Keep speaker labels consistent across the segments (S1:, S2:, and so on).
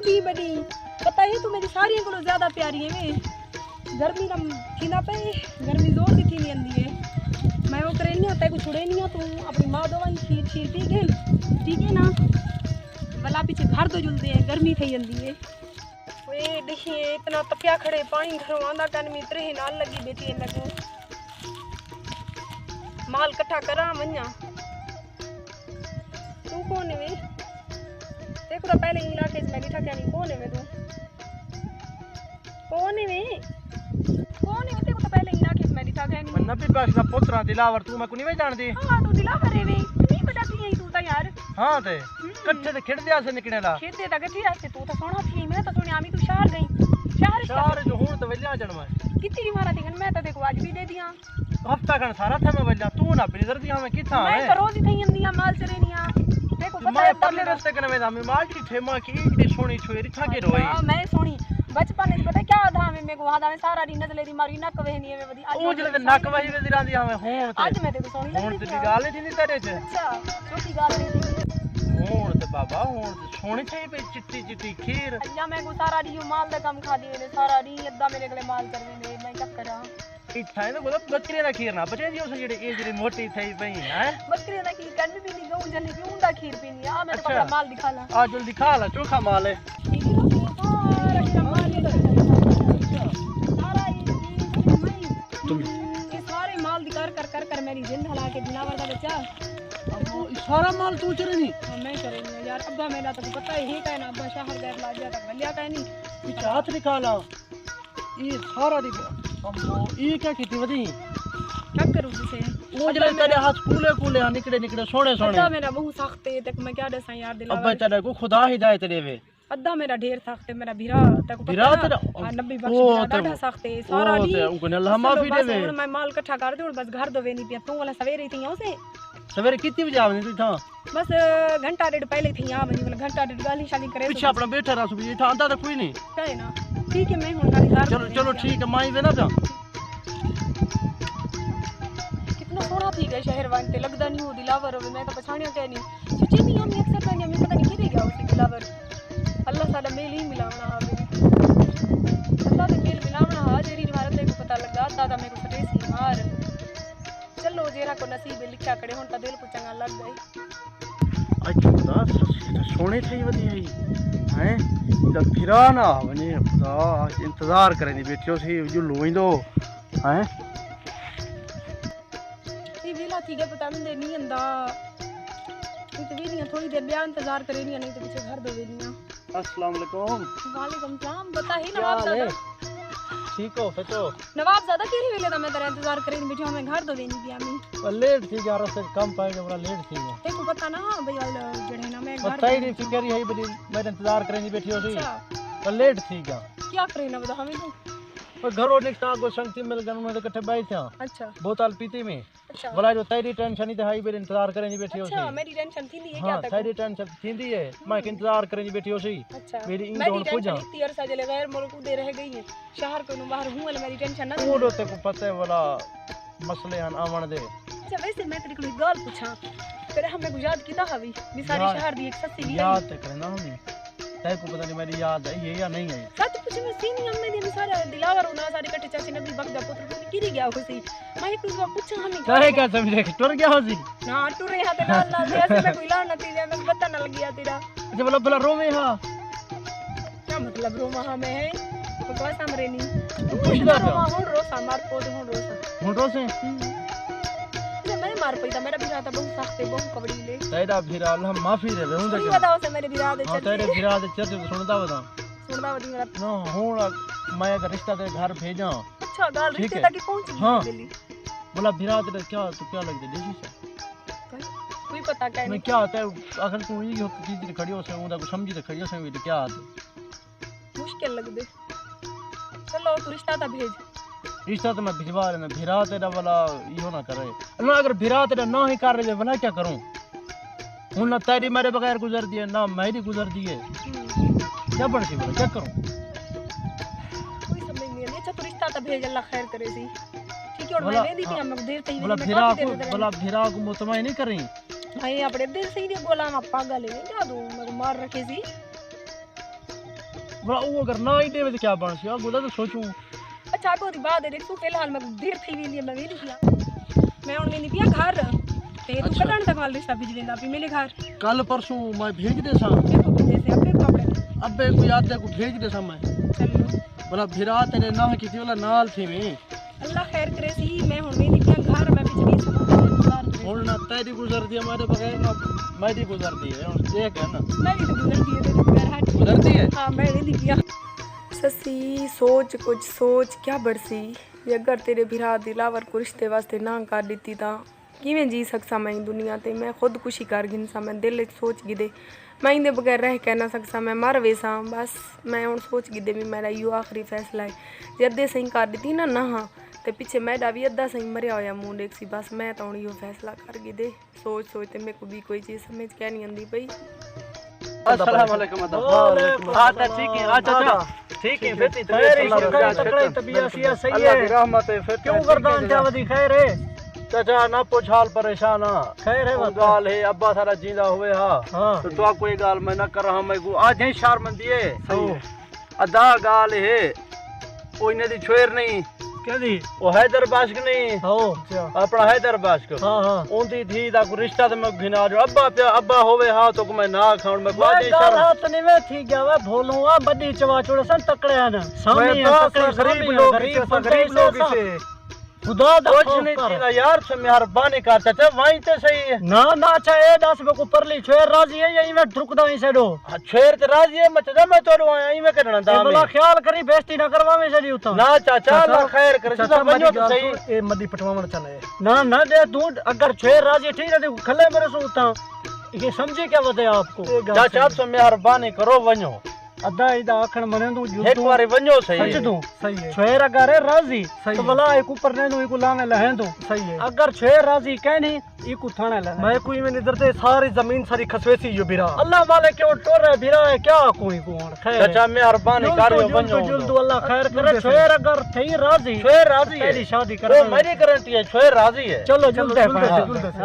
S1: भी बड़ी पता है तू मेरी सारियां को ज्यादा प्यारी है वे गर्मी ना खिना पे गर्मी जोर दी थी नहीं आंदी है मैं वो करे नहीं आता को छुड़े नहीं तू अपनी मां दवाई खीर खीर ठीक है ना भला पीछे घर तो जुलते हैं गर्मी थी आंदी है वे देखिए इतना तपिया खड़े पानी घरों आंदा कन में इतरे नाल लगी बैठी है लगो माल इकट्ठा करा वन्या तू कौन है वे देखो तो पहले इलाके में बैठा क्या नहीं कौन है वे तू कौन है वे देखो तो पहले इलाके में बैठा क्या नहीं
S2: नबी पास ना पुत्रा दिलावर तू मैं को नहीं जानदी
S1: हां तू दिलावर है वे नहीं बताती है तू तो यार
S2: हां ते कट्ठे ते खेड़ दिया से निकनेला
S1: खेते ता गठी आसे तू तो सोना थी मैं तो सुने आमी तू शहर गई शहर
S2: जो हुन तो वल्ला जण मैं
S1: कितनी मारा थी मैं तो देखो आज भी दे दिया
S2: हफ्ता कन सारा था मैं वल्ला तू ना बिजर दिया मैं किथा है
S1: मैं तो रोज ही थी अंदिया माल चरेनिया देखो पता
S2: मैं
S1: है
S2: परले रास्ते कने में मैं माल की ठेमा की इतनी सोनी छोरी था के रोई
S1: मैं सोनी बचपन में पता क्या था में को आधा में सारा दिन नजले दी मारी नक वहनी है में
S2: ओ जले नक वही वे दिरांदी हमें हुन ते
S1: आज मैं देखो सोनी
S2: हुन ते गाल नहीं थी तेरे च
S1: अच्छा छोटी गाल नहीं थी
S2: हुन ते बाबा हुन ते सोनी थी पे चिट्टी चिट्टी खीर
S1: अल्लाह मैं को सारा दी माल दा कम खा दिए ने सारा दी अद्धा मेरे गले माल करवे ने मैं क्या करा
S2: इच्छा है ना बोला बकरी दा खीर ना बचे जी उस जेडी ए जेडी मोटी थई पई है
S1: बकरी दा खीर कन भी नहीं गऊ जल्दी भी उंदा खीर पीनी आ मैं तो अपना माल दिखा ला
S2: आ जल्दी खा ला चोखा माल है
S1: तुम ये सारे माल दिकार कर मेरी जिंद हला के दिलावर दा बच्चा
S2: सारा माल तू चरे नहीं
S1: मैं करेंगे यार अब्बा मेरा तो पता ही है ना अब्बा शहर गैर ला गया तक गलिया का नहीं
S2: ये हाथ निकाला ये सारा अम्मो ये क्या खेती वदी
S1: क्या करूं इसे
S2: वो जरा तेरे हाथ कूले निकले सोने
S1: अब्बा मेरा बहुत सख्त है तक मैं क्या दसा यार दिलावर
S2: अब्बा तेरे को खुदा हिदायत देवे
S1: अद्धा मेरा ढेर सख्त है मेरा भिरा तक
S2: भिरा तेरा
S1: हां 90 बख्श डाढा सख्त है सारा दी
S2: उनको ने अल्लाह माफी देवे
S1: मैं माल इकट्ठा कर दूं बस घर दवे नहीं पिया तू वाला सवेरे थी उसे
S2: सवेरे कितनी बजे आवनी तू था
S1: बस घंटा डेढ़ पहले थी आ बनी मतलब घंटा डेढ़ गाली शाली करे
S2: पीछे अपना बैठा रहा सुबह था अंदा तो कोई नहीं
S1: है ना ठीक है मैं हुन गाली
S2: चलो ठीक है माई वे ना जा
S1: कितना सोना थी गए शहर वान ते लगदा नहीं हो दिलावर हो मैं तो पछाणिया के नहीं सोची नहीं हम अक्सर कहनी मैं पता नहीं किथे गया उस दिलावर अल्लाह सादा मेल ही मिलावना हा मेरी अल्लाह दे मेल मिलावना हा जेरी भारत को पता लगा दादा मेरे को सटे सी मार चलो जेरा को नसीब लिखा करे हुन ता दिल को चंगा लग गई
S2: आज खुदा सोने थई वदी है इदा फिरा ना वने खुदा इंतजार करे नी बैठियो सी जो लोइंदो है
S1: ये वेला थी गया पता नहीं अंदा तो वेलियां थोड़ी देर ब्याह इंतजार करे नहीं तो पीछे घर दो वेलियां
S2: अस्सलाम वालेकुम
S1: वालेकुम सलाम बता ही नवाब ज़ादा
S2: ठीक हो सचो
S1: नवाब ज़ादा केरे वेले दा मैं तेरा इंतजार करे नहीं बैठी मैं घर दो वेनी पिया मैं
S2: लेट थी यार से कम पाएगा बड़ा लेट थी
S1: तेको पता ना भई जड़े ना मैं घर
S2: पता ही नहीं फिक्र ही बड़ी मेरे इंतजार करे नहीं बैठी हो सी लेट थी
S1: क्या करे ना बता हमें तू
S2: घरों निकता को संगति मिल गन उन्होंने इकट्ठे बैठ थे
S1: अच्छा
S2: बोतल पीती में
S1: अच्छा
S2: बोला जो तेरी टेंशन ही हाई बेर इंतजार करे नहीं बैठी हो
S1: अच्छा मेरी टेंशन थी है क्या
S2: हां
S1: तक
S2: तेरी टेंशन थी है मैं इंतजार करे नहीं बैठी हो सी
S1: अच्छा
S2: मेरी इन
S1: मेरी
S2: दोनों पूजा
S1: टेंशन तीर सा जले गैर मुल्क दे रह गई है शहर को नु बाहर हूं मेरी टेंशन ना
S2: वो ते को पता है वाला मसले आन आवन दे
S1: अच्छा वैसे मैं तेरे को एक गाल पूछा फिर हमें गुजात कीता हवी मिसारी शहर दी एक सस्ती भी
S2: याद करना हमें तेरे को पता नहीं मेरी याद है ये या नहीं है
S1: सच पूछ मैं सीनी अम्मे दी सारा दिलावर होना सारी कट्टे चाची नबी बगदा पुत्र को गिरी गया होसी मैं एक बार पूछा हमें
S2: काहे क्या समझे टुर गया होसी
S1: ना टुर रहा ते ना ला दे ऐसे मैं कोई ला ना तीजा मैं पता ना लग गया तेरा
S2: अच्छा बोला रोवे हां
S1: क्या मतलब रोमा हमें है तो कैसा मरे नहीं
S2: पूछ ला
S1: रोमा हुन रोसा मार पोद हुन
S2: से
S1: मैं मार पैदा मेरा बिरा था बहुत सख्त है बहुत कबड़ी ले
S2: तेरा फिर अल्लाह माफी दे हूं
S1: नहीं बताओ से मेरे बिरा दे
S2: हां तेरे फिर दे चल सुनता बता
S1: सुनदा वदी मेरा
S2: ना हुन मैं अगर रिश्ता तेरे घर भेजा
S1: अच्छा गाल रिश्ते तक पहुंच गई
S2: हाँ।
S1: दिल्ली
S2: बोला फिरा तेरे क्या तो क्या लग दे देसी से
S1: कोई पता क्या
S2: मैं
S1: नहीं
S2: क्या आता है अगर तू ये चीज खड़ी हो से उदा को समझी तो खड़ी हो से क्या आते
S1: मुश्किल लग दे चलो तू रिश्ता ता भेज
S2: रिश्ता तो मैं भिजवा लेना भिरा तेरा वाला यो ना करे ना अगर भिरा तेरा ना ही कर रहे भला क्या करूं हूं ना तेरी मेरे बगैर गुजर दिए ना मेरी गुजर दिए क्या बढ़ती बोला क्या करूं
S1: कोई समझ नहीं अच्छा तू रिश्ता ता भेज अल्लाह खैर करे सी ठीक है और मैं दे दी थी हम देर तक
S2: बोला भिरा को मुतमईन नहीं करी
S1: भाई अपने दिल से ही गुलाम पागल है क्या दूं मैं मार रखे सी
S2: बड़ा वो अगर ना ही देवे तो क्या बन सी अगो तो सोचूं
S1: अच्छा अगो दी बात है देख तू फिलहाल मैं देर थी वेंदी मैं वेंदी पिया मैं हुन वेंदी पिया घर ते तू कदन तक वाल रिश्ता भेज देंदा पी मेरे घर
S2: कल परसों मैं भेज दे सा
S1: देखो भेजे से अपने कपड़े
S2: अबे कोई आदे को भेज दे सा मैं
S1: चलो
S2: भला भिरा तेरे ना की वाला नाल थी में
S1: अल्लाह खैर करे सी मैं हुन वेंदी पिया घर मैं पिछली समाचार
S2: हुन ना तेरी गुजर दी हमारे बगैर ना मेरी गुजर दी है देख है ना
S1: मैं भी तो गुजरती है तेरे बगैर हट
S2: गुजरती है
S1: हाँ मैं वेंदी पिया ससी सोच कुछ सोच क्या बरसी ये अगर तेरे भिरा दिलावर को रिश्ते वास्ते ना कर दी तां किवें जी सकसा मैं दुनिया ते मैं खुदकुशी कर गिनसा मैं दिल च सोच गिदे मैं इंदे बगैर रह कह ना सकसा मैं मर वेसा बस मैं हुन सोच गिदे भी मेरा यो आखिरी फैसला है जे अद्धे सही कर दी ना ना हाँ ते पिछे मैडा भी अद्धा सही मरिया होया मुंह देख सी बस मैं तो हुन यो फैसला कर गिदे सोच सोच ते मेरे को भी कोई चीज समझ क्या नहीं आंदी पई
S2: अस्सलाम वालेकुम अच्छा ठीक है अच्छा ठीक है फिर तबीयत सही है रहमत है फिर क्यों गर्दान जावदी खैर है चाचा ना पूछ हाल परेशान खैर है गाल है अब्बा सारा जिंदा हुए हां तो कोई गाल मैं ना कर रहा मैं आज ही शर्मंदी है सही अदा गाल है कोई ने दी छोर नहीं क्या दी वो हैदर बाश्क नहीं हो अपना हैदर बाश्क हां हां ओंदी थी दा को रिश्ता तो मैं गिना जो अब्बा होवे हां तो मैं ना खाऊं मैं बाजी शर्म हाथ नहीं में थी गया वे भोलूंगा बड़ी चवाचुड़ सन तकड़े हैं सामने गरीब लोग से खुदा दा कुछ नहीं थी यार से मेहरबानी कर चाचा वहीं ते सही है ना ना अच्छा ए 10 में को परली छोर राजी है यही में ठुकदा ही सेडो छोर ते राजी है मचदा मैं तोड़ो आया ही में करना दा भला ख्याल करी बेइज्जती ना करवा में सडी उता ना चाचा अल्लाह खैर करे चाचा बनो तो सही ए मदी पटवावण चले ना ना दे तू अगर छोर राजी ठीक है खले मेरे सो उता ये समझे क्या बता आपको चाचा आप से मेहरबानी करो वनो अदा इदा आखण मने दू एक बार वनो सही है सही है छोर अगर राजी तो भला एक ऊपर ने दू एक लावे लहे दू सही है अगर छोर राजी कहनी इको थाने ले मैं कोई में इधर ते सारी जमीन सारी खसवेसी यो बिरा अल्लाह वाले क्यों टोर है बिरा है क्या कोई को खैर चाचा मेहरबानी करियो वनो जुल्दू अल्लाह खैर करे छोर अगर थई राजी छोर राजी है तेरी शादी कर ओ मेरी गारंटी है छोर राजी है चलो जुल्दे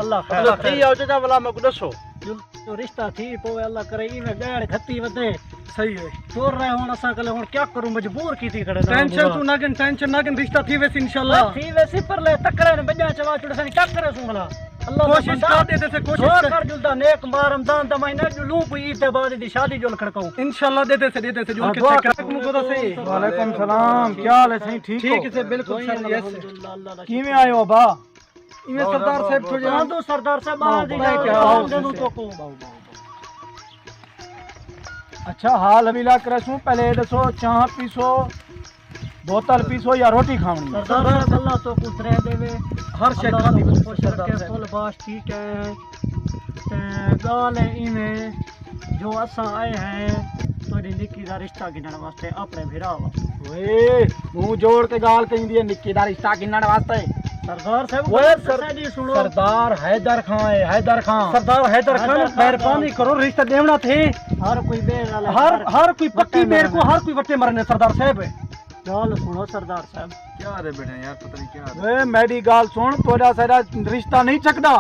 S2: अल्लाह खैर थई आओ चाचा भला मैं को दसो जो रिश्ता थी पोवे अल्लाह करे ई में गाड़ खत्ती वदे सही है तोर रहे होन असा कले होन क्या करूं मजबूर की थी करे टेंशन तू नागिन टेंशन नागिन रिश्ता थी वैसे इंशाल्लाह थी वैसे पर ले तकरे ने बजा चवा चुड़ सनी क्या करे सु भला अल्लाह कोशिश कर दे से कोशिश कर जुलदा नेक मार रमजान दा महीना जो लू पई ईद बाद दी शादी जोल खड़काऊ इंशाल्लाह दे से जुल के चेक को तो सही वालेकुम सलाम क्या हाल है सही ठीक से बिल्कुल सही यस कीवे आयो बा इमे सरदार साहब थोड़े हां तो सरदार साहब आ दी क्या तो को अच्छा हाल अभिला करसू पहले दसो चाह पीसो बोतल पीसो या रोटी खावनी सरदार साहब अल्लाह तो कुछ रह देवे हर शे खानी सरदार साहब फुल बाश ठीक है ते गाल इमे जो असा आए हैं तोरी निक्की दा रिश्ता गिनण वास्ते अपने भिरावा ओए मुंह जोड़ के गाल कहिंदी है निक्की दा रिश्ता गिनण वास्ते सरदार साहब ओए सुनो सरदार हैदर खान है हैदर खान सरदार हैदर खान मेहरबानी करो रिश्ता देवना थे हर कोई बेर वाला हर कोई पक्की बेर को हर कोई वट्टे मरने सरदार साहब गाल सुनो सरदार साहब क्या रे बेटा यार पता नहीं क्या ओए मेरी गाल सुन तोड़ा सारा रिश्ता नहीं चकदा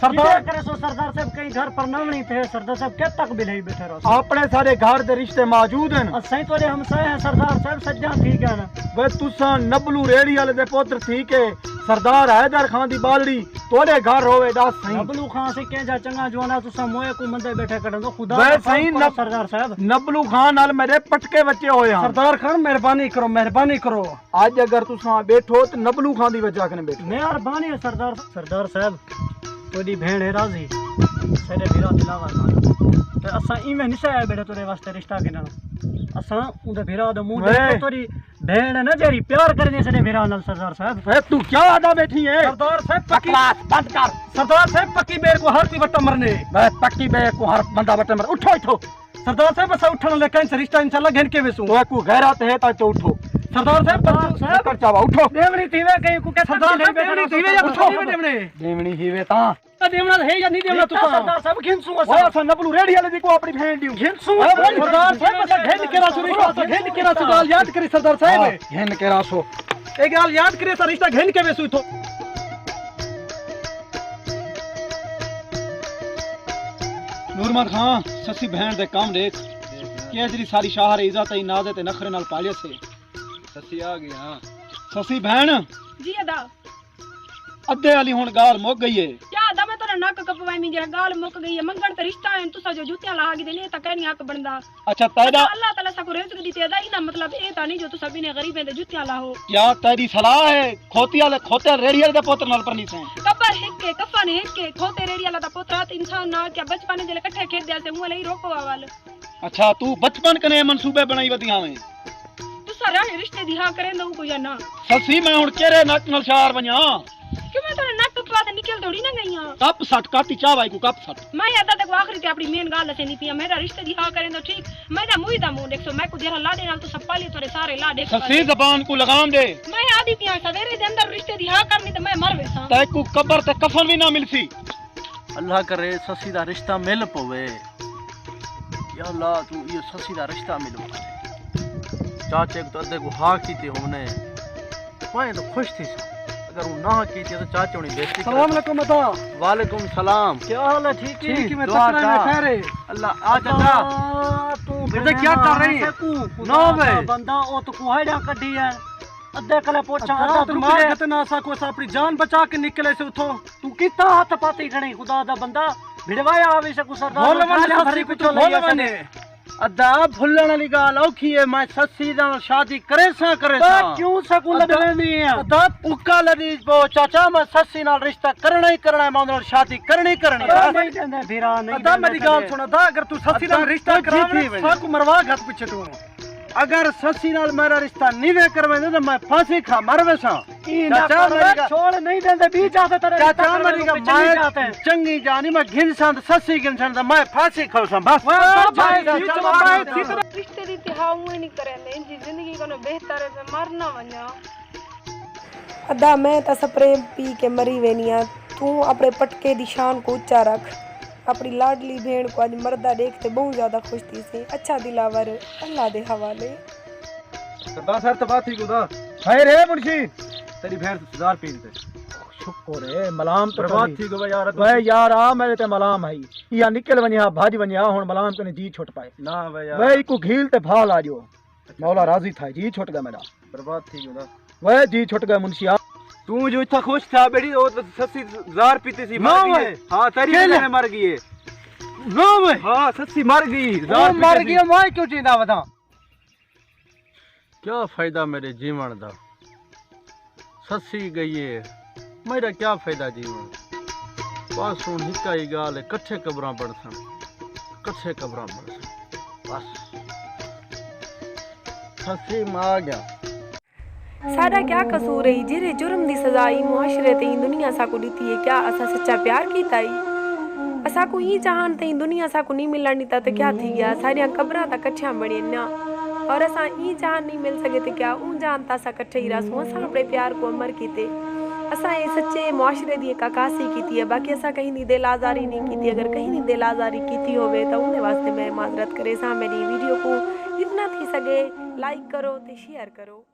S2: सरदार करे सो सरदार साहब कहीं घर पर ना नहीं थे सरदार साहब क्या तक भी नहीं बैठे रहो अपने सारे घर दे रिश्ते मौजूद हैं सही तोरे हमसाए हैं सरदार साहब सज्जा ठीक है ना वे तुसा नबलू रेड़ी वाले दे पुत्र ठीक है सरदार हैदर खान दी बालड़ी तोरे घर होवे दस सही नबलू खान से के जा चंगा जवाना तुसा मोए को मंदे बैठे कढ दो खुदा वे सही सरदार साहब नबलू खान नाल मेरे पटके बच्चे होए हैं सरदार खान मेहरबानी करो आज अगर तुसा बैठो तो नबलू खान दी वजह कने बैठो मेहरबानी है सरदार साहब तोड़ी भेड़ है राजी सेरे वीरा दिलावा ते असा इमे निसे आए बेटे तोरे वास्ते रिश्ता के नाल असा उदे वीरा दा मुंह देख तोरी भेड़ न जेरी प्यार करने से वीरा नाल सरदार साहब ए तू क्या आदा बैठी है सरदार साहब पक्की बंद कर सरदार साहब पक्की बेर को हर कोई वट्टा मरने मैं पक्की बेर को हर बंदा वट्टा मर उठो सरदार साहब असा उठन ले कहीं से रिश्ता इंशाल्लाह घेन के वेसू तो को गैरत है ता तो उठो सरदार साहब कर चावा उठो देवनी थीवे कहीं को के सरदार साहब देवनी थीवे या उठो देवनी हीवे ता देवना है या नहीं देवना तू सरदार साहब घिनसू असा नबलू रेडी वाले दी को अपनी भेड़ दियो घिनसू सरदार साहब असा घेन के रासू रिश्ता घेन के रासू गाल याद करी सरदार साहब घेन के रासू ए गाल याद करे सा रिश्ता घेन के वेसू तो नूरमन खान ससी बहन दे काम देख
S3: केसरी सारी शाहर इज्जत है नाज़ ते नखरे नाल पालिया से
S2: ससी आ गई हां
S3: ससी बहन
S1: जी अदा
S3: अद्धे वाली हुन गाल मुक गई है
S1: क्या अदा मैं तोरा नक कपवाई मी जरा गाल मुक गई है मंगण ते रिश्ता है तुसा जो जुत्तियां ला के देने ता कहनी हक बनदा
S3: अच्छा तेरा
S1: अल्लाह ताला सा को रिज़्क दी ते अदा ही ना मतलब ए ता नहीं जो तुसा बिने गरीबें दे जुत्तियां लाहो
S3: क्या तेरी सलाह है खोती वाले खोते रेडियल दे पुत्र नाल परनी से
S1: कबर हिक्के कफन हिक्के खोते रेड़ी वाला दा पुत्र त इंसान ना क्या बचपन दे इकट्ठे खेद दे से मुंह लई रोको वाल
S3: अच्छा तू बचपन कने मंसूबे बनाई वदियां में
S1: तुसा रिश्ते दी हां करे दो को या ना
S3: ससी मैं हुन केरे नक नाल शार बना
S1: क्यों मैं तोरा नक कपवा ते निकल थोड़ी ना गई हां
S3: कप सट काटी चावाई को कप सट
S1: मैं अदा तक आखिरी ते अपनी मेन गाल दसे नहीं पिया मेरा रिश्ते दी हां करे दो ठीक मेरा मुंह दा मुंह देखो मैं को जरा ला दे नाल तो सब पाली तोरे सारे ला दे
S3: ससी जबान को लगाम दे
S1: मैं आदि पिया सवेरे दे अंदर रिश्ते दी हां करनी ते मैं मर वेसा
S3: तै को कब्र ते कफन भी ना मिलसी
S2: अल्लाह करे ससी दा रिश्ता मिल पवे या अल्लाह तू ये ससी दा रिश्ता मिल चाचे को तो अद्धे को हाँ की थी हमने मैं तो खुश थी अगर वो ना की थी तो चाचे ने बेइज्जती
S3: सलाम अलैकुम अता
S2: वालेकुम सलाम
S3: क्या हाल है ठीक है ठीक मैं
S2: दुआ
S3: तकरा में
S2: कर।
S3: खैर है
S2: अल्लाह आ चाचा
S3: तू
S2: बेटा क्या कर रही है
S3: ना
S2: बे
S3: बंदा ओ तो कुहाड़ा कड्डी है अद्धे कले पोछा अद्धा तो मार गत ना सा को अपनी जान बचा के निकले से उठो तू किता हाथ पाती खणी खुदा दा बंदा भिड़वाया आवे से को सरदार भरी कुछ ले
S2: अद्धा भुल्लण वाली गाल औखी है मैं ससी दा शादी करे सा
S3: क्यों सकूल लगनी है
S2: अद्धा पुक्का लदी पो चाचा मैं ससी नाल रिश्ता करना ही करना है मैं नाल शादी करनी करनी है
S3: नहीं देंदे भिरा नहीं
S2: अद्धा मेरी गाल सुन अद्धा अगर तू ससी नाल रिश्ता करावे
S3: सा को मरवा घत पीछे तू
S2: अगर ससी नाल मेरा रिश्ता नहीं वे करवे तो मैं फांसी खा मर वेसा चाचा मेरी
S3: छोड़ नहीं देंदे बीच आते तेरे
S2: चाचा मेरी का मैं चंगी जानी मैं घिनसन ससी घिनसन मैं फांसी खाऊं बस
S1: रिश्ते दी ते हां मुंह नहीं करे ने जी जिंदगी को बेहतर है मरना वना अदा मैं ता स्प्रे पी के मरी वेनिया तू अपने पटके दी शान को ऊंचा रख अपनी लाडली भेड़ को आज मर्दा देखते बहुत ज्यादा खुश थी से अच्छा दिलावर अल्लाह दे हवाले
S3: सरदार सर तो बात ही गुदा है रे मुंशी तेरी भैंस 1000 पी दे शुक्र है मलाम तो बात थी गो यार वे यार आ मेरे ते मलाम है या निकल वनिया भाज वनिया हुन मलाम कने जी छुट पाए ना वे यार वे को घील ते भाल आ जो मौला राजी था जी छुट गया मेरा बर्बाद थी गुदा वे जी छुट गया मुंशी तू जो इतना खुश था बेटी वो तो ससी 1000 पीती सी मर गई हां तेरी वजह से मर गई है ना मैं हां ससी मर गई 1000 मर गई मैं क्यों जिंदा बता
S2: क्या फायदा मेरे जीवन दा ससी गई है मेरा क्या फायदा जीवन बस हुन हिक्का ही गाल है कट्ठे कब्रां बनसन कट्ठे कब्रां बनसन बस ससी मां गया
S1: साडा क्या कसूर है जेरे जुर्म दी सजा ई मुआशरे ते दुनिया सा को दीती है क्या असा सच्चा प्यार कीता ही असा को ई जहान ते दुनिया सा को नहीं मिलनी ता ते क्या थी गया सारिया कब्रा ता कट्ठिया बने ना और असा ई जहान नहीं मिल सके ते क्या ऊ जहान ता सा कट्ठे ही रसू असा अपने प्यार को अमर कीते असा ये सच्चे मुआशरे दी काकासी कीती है बाकी असा कहीं दी दिल आजारी नहीं कीती अगर कहीं दी दिल आजारी कीती होवे तो उनके वास्ते मैं माजरत करे सा मेरी वीडियो को जितना थी सके लाइक करो ते शेयर करो।